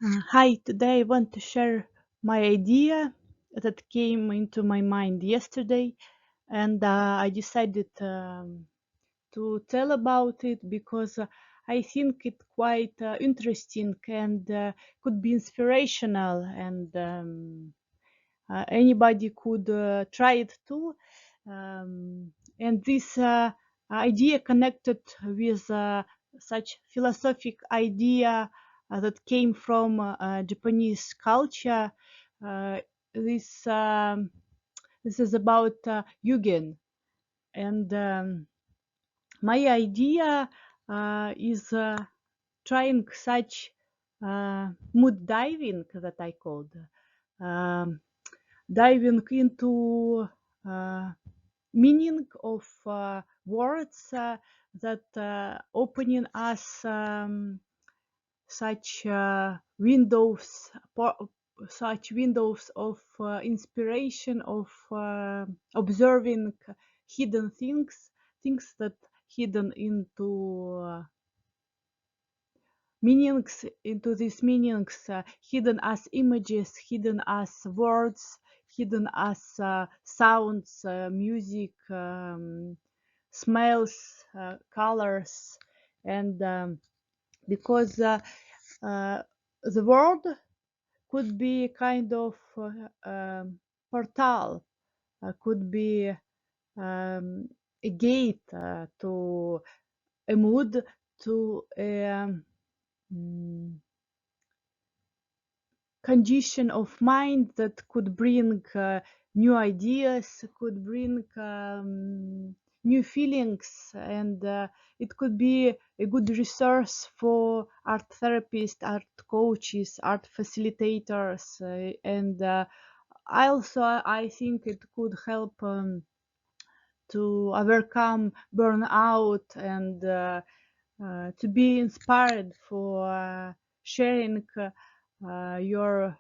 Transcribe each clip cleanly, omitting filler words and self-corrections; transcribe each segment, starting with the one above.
Hi, today I want to share my idea that came into my mind yesterday, and I decided to tell about it because I think it quite interesting and could be inspirational, and anybody could try it too. And this idea connected with such philosophic idea that came from Japanese culture. Uh, this this is about Yugen, and my idea is trying such mood diving that I called. Um, Diving into meaning of words that opening us such windows such windows of inspiration of observing hidden things that hidden into meanings into these meanings hidden as images, hidden as words, hidden as sounds, music, smells, colors, and because the world could be kind of portal, could be a gate to a mood, to a mm, condition of mind that could bring new ideas, could bring new feelings, and it could be a good resource for art therapists, art coaches, art facilitators, and also I think it could help to overcome burnout and to be inspired for sharing your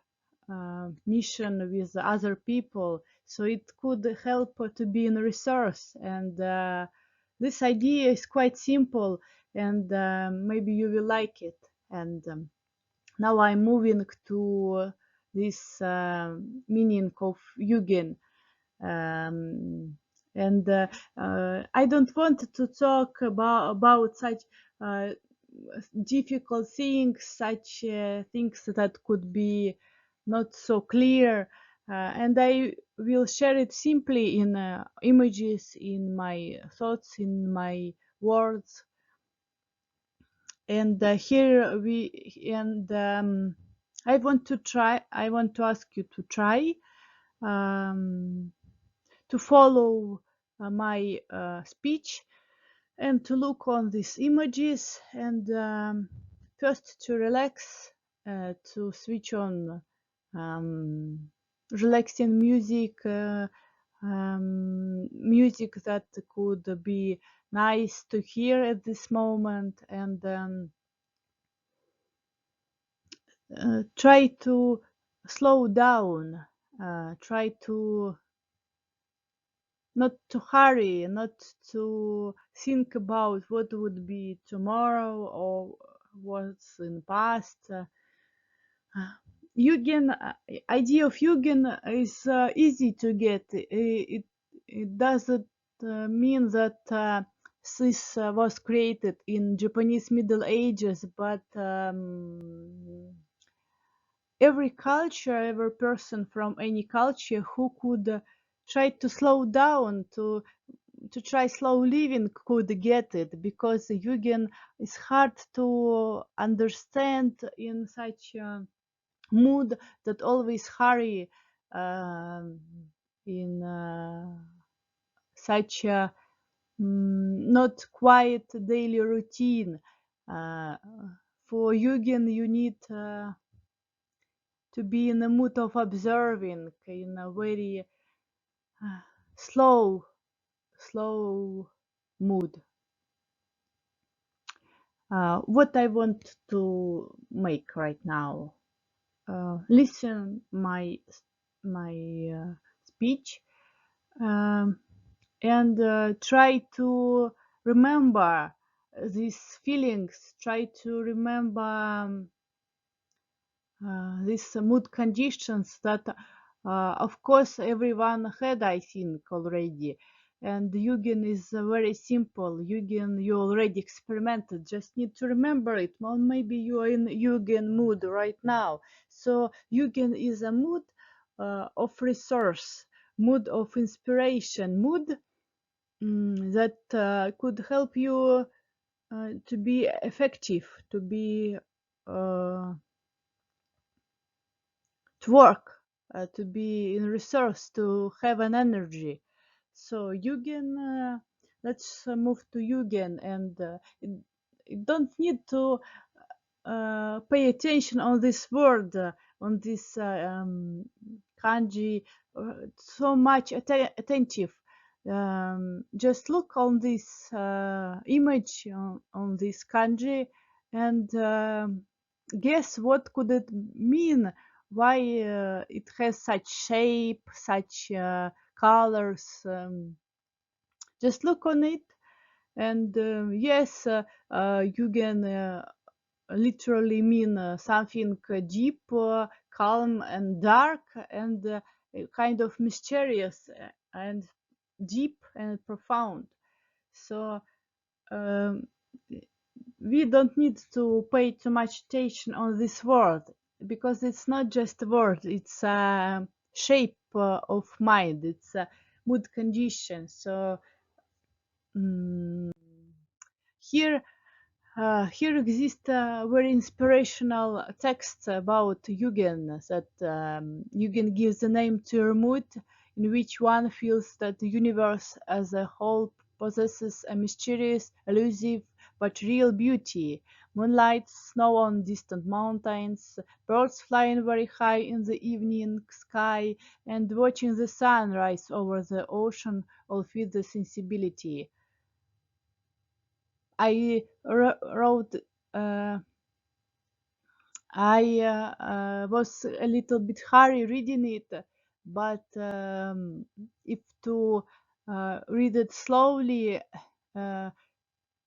mission with other people. So it could help to be in resource. And this idea is quite simple, and maybe you will like it. And now I'm moving to this meaning of Yugen. Um, and I don't want to talk about such uh, difficult things, such things that could be not so clear, and I will share it simply in images, in my thoughts, in my words. And here we and I want to try. I want to ask you to try. Um, to follow my speech and to look on these images and first to relax, to switch on relaxing music, music that could be nice to hear at this moment, and try to slow down, try to not to hurry, not to think about what would be tomorrow or what's in past. Yugen, idea of Yugen is easy to get. It doesn't mean that this was created in Japanese Middle Ages, but every culture, every person from any culture who could try to slow down, to try slow living could get it, because Yugen is hard to understand in such a mood that always hurry, um, in such a not quiet daily routine. Uh, for Yugen, you need to be in a mood of observing, in a very uh, slow, slow mood. What I want to make right now, listen my speech, um, and try to remember these feelings. Try to remember these mood conditions that, of course, everyone had, I think, already. And Yugen is very simple. Yugen, you already experimented, just need to remember it. Well, maybe you are in Yugen mood right now. So Yugen is a mood of resource, mood of inspiration, mood that could help you to be effective, to be to work, to be in resource, to have an energy. So Yugen, let's move to Yugen, and it don't need to pay attention on this word, on this kanji, so much attentive. Just look on this image on this kanji and guess what could it mean, why it has such shape, such colors. Just look on it, and yes, you can literally mean something deep, calm, and dark, and kind of mysterious, and deep and profound. So um, we don't need to pay too much attention on this word, because it's not just a word, it's a shape of mind, it's a mood condition. So mm, here here exists a very inspirational text about Yugen, that Yugen gives a name to a mood in which one feels that the universe as a whole possesses a mysterious, elusive, but real beauty. Moonlight, snow on distant mountains, birds flying very high in the evening sky, and watching the sun rise over the ocean all feed the sensibility. I wrote uh, I was a little bit hurry reading it, but if to read it slowly, uh,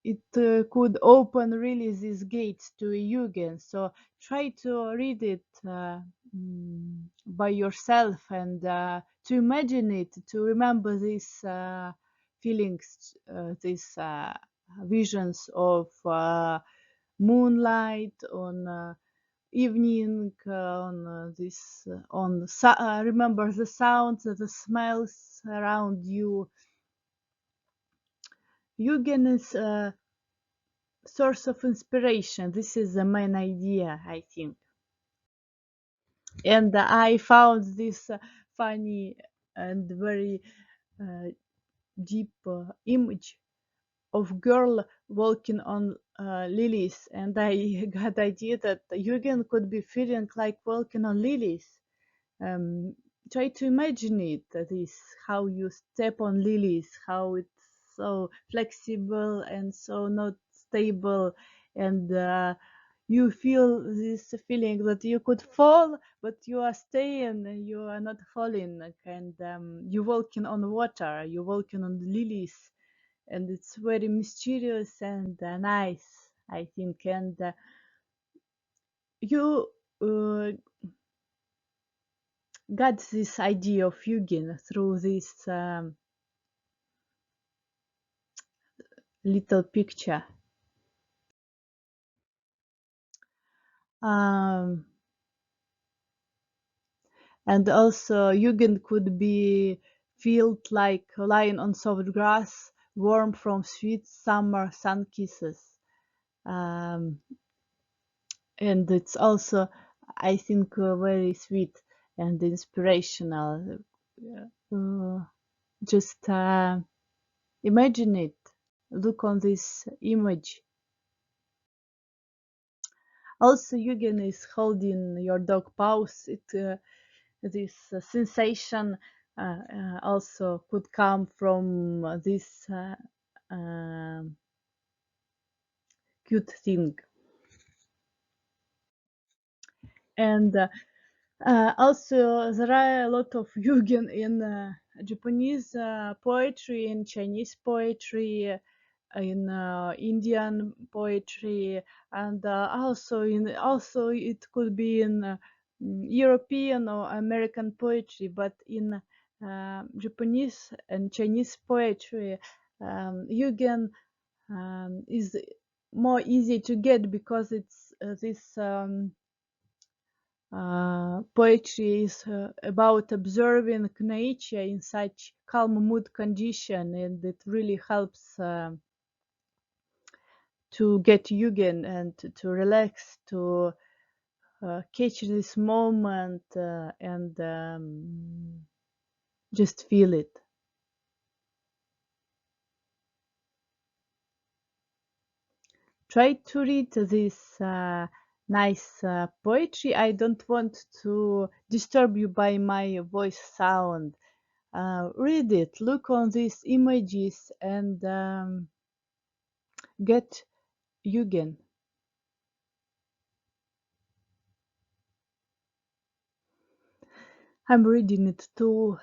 it could open really these gates to a Yugen. So try to read it by yourself, and to imagine it, to remember these feelings, these visions of moonlight on evening, on this on remember the sounds, the smells around you. Yugen is a source of inspiration. This is the main idea, I think. And I found this funny and very uh, deep image of girl walking on lilies, and I got idea that Yugen could be feeling like walking on lilies. um, Try to imagine it, that is how you step on lilies, how it's so flexible and so not stable, and you feel this feeling that you could fall, but you are staying, you are not falling, and you're walking on water, you're walking on the lilies, and it's very mysterious and nice, I think. And you uh, got this idea of Yugen through this little picture. Um, and also Yugen could be felt like lying on soft grass, warm from sweet summer sun kisses. Um, and it's also, I think, very sweet and inspirational. Uh, just imagine it. Look on this image. Also, Eugen is holding your dog paws. This sensation also could come from this um, cute thing. And also, there are a lot of Yugen in Japanese poetry, in Chinese poetry. in Indian poetry, and also it could be in European or American poetry, but in Japanese and Chinese poetry, Yugen is more easy to get because it's this poetry is about observing nature in such calm mood condition, and it really helps to get Yugen and to relax, to catch this moment and just feel it. Try to read this nice poetry. I don't want to disturb you by my voice sound. Read it, look on these images, and get Yugen. I'm reading it too.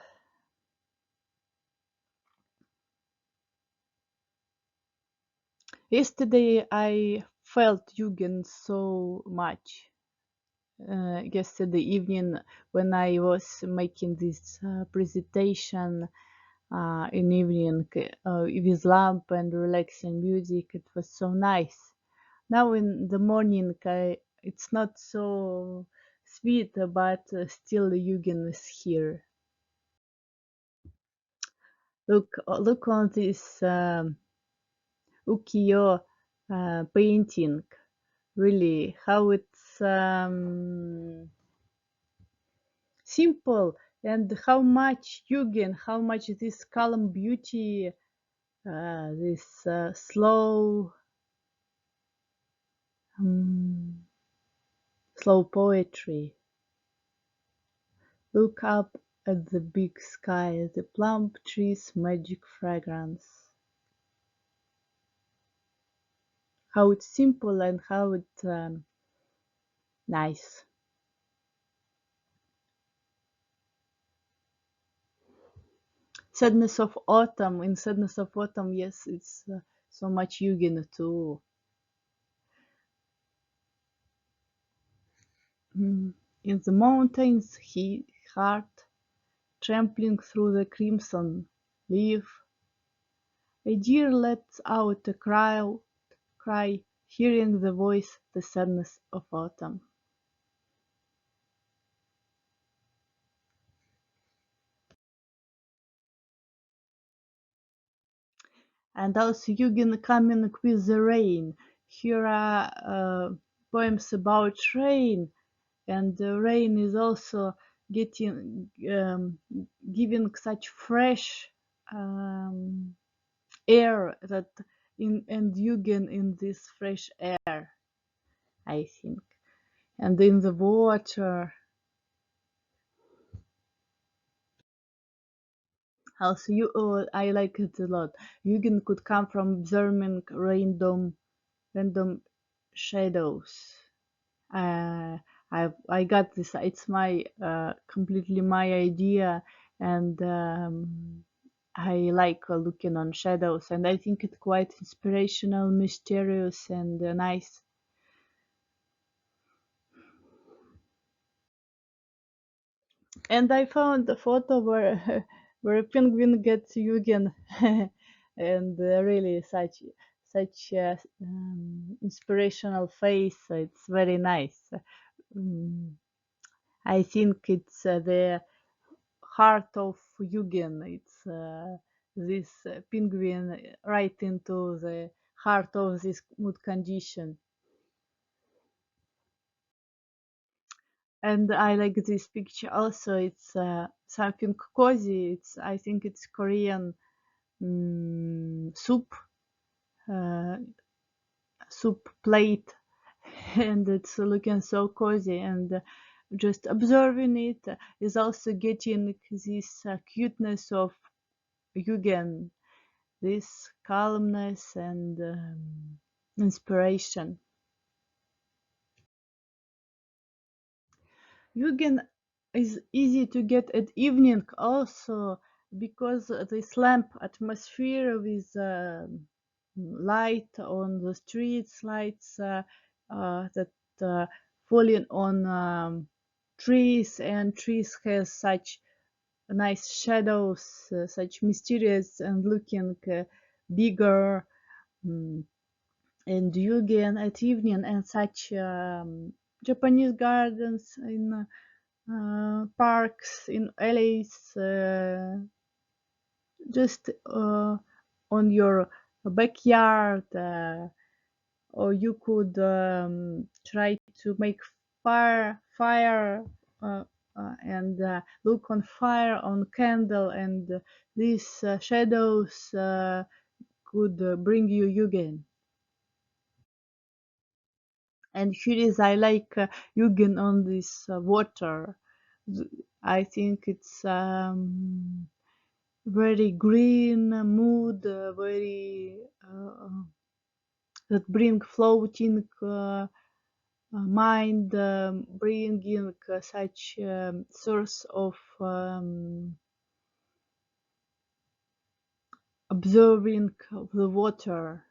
Yesterday I felt Yugen so much. Yesterday evening when I was making this presentation in evening with lamp and relaxing music. It was so nice. Now in the morning, it's not so sweet, but still Yugen is here. Look on this ukiyo painting. Really, how it's simple, and how much Yugen, how much this calm beauty, this slow, um, slow poetry. Look up at the big sky, the plum trees' magic fragrance. How it's simple and how it's nice. Sadness of autumn. In sadness of autumn, yes, it's so much Yugen too. In the mountains, he heart trampling through the crimson leaf, a deer lets out a cry, hearing the voice, the sadness of autumn. And also Yugen coming with the rain. Here are poems about rain, and the rain is also getting giving such fresh air that in and Yugen in this fresh air, I think, and in the water. Also, I like it a lot. Yugen could come from observing random shadows. Uh, I got this. It's my completely my idea, and I like looking on shadows, and I think it's quite inspirational, mysterious, and nice. And I found a photo where where a penguin gets Yugen, and really such a inspirational face. It's very nice. Mm, I think it's the heart of Yugen. It's this penguin right into the heart of this mood condition. And I like this picture also. It's something cozy. It's I think it's Korean soup uh, soup plate, and it's looking so cozy. And just observing it is also getting this cuteness of Yugen, this calmness and inspiration. Yugen is easy to get at evening also because this lamp atmosphere with light on the streets, lights that falling on trees, and trees has such nice shadows, such mysterious and looking bigger. mm, and Yugen at evening, and such Japanese gardens in parks in alleys, just on your backyard, or you could try to make fire and look on fire on candle, and these shadows could bring you Yugen. And here is I like Yugen on this water. I think it's very green mood, very that bring floating mind, bringing such source of observing the water.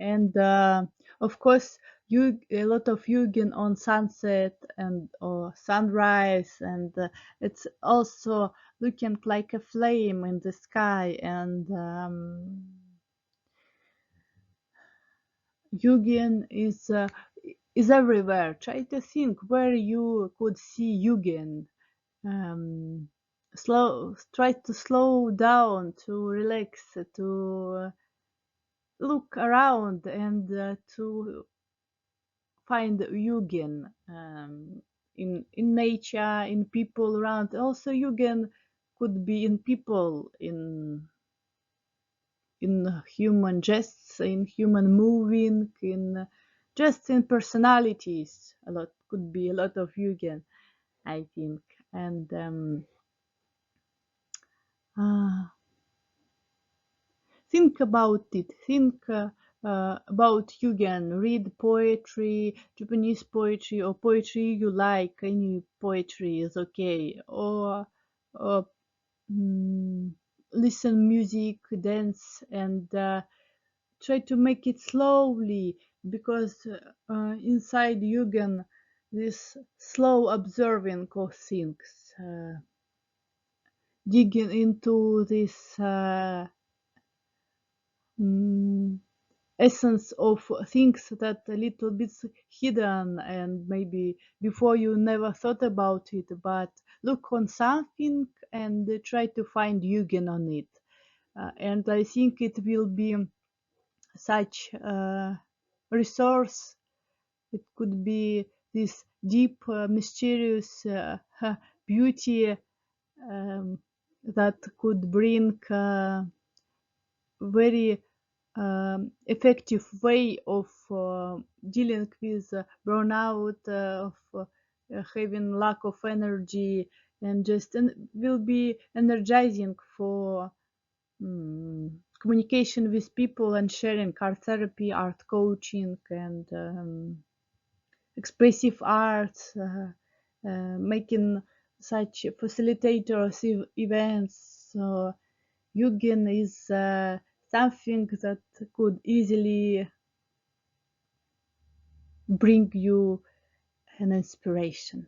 And of course, a lot of Yugen on sunset and or sunrise, and it's also looking like a flame in the sky. And Yugen is everywhere. Try to think where you could see Yugen. Um, try to slow down, to relax, to look around, and to find Yugen in nature, in people around. Also, Yugen could be in people, in human gests, in human moving, in just in personalities. A lot could be a lot of Yugen, I think. And uh, think about it. Think about Yugen. Read poetry, Japanese poetry, or poetry you like. Any poetry is okay. Or mm, listen music, dance, and try to make it slowly, because inside Yugen, this slow observing of things, digging into this. Mm, essence of things that a little bit hidden, and maybe before you never thought about it, but look on something and try to find Yugen on it. And I think it will be such a resource. It could be this deep, mysterious beauty that could bring very effective way of dealing with burnout, of having lack of energy, and just will be energizing for communication with people and sharing art therapy, art coaching, and expressive arts, making such facilitators events. So Yugen is something that could easily bring you an inspiration.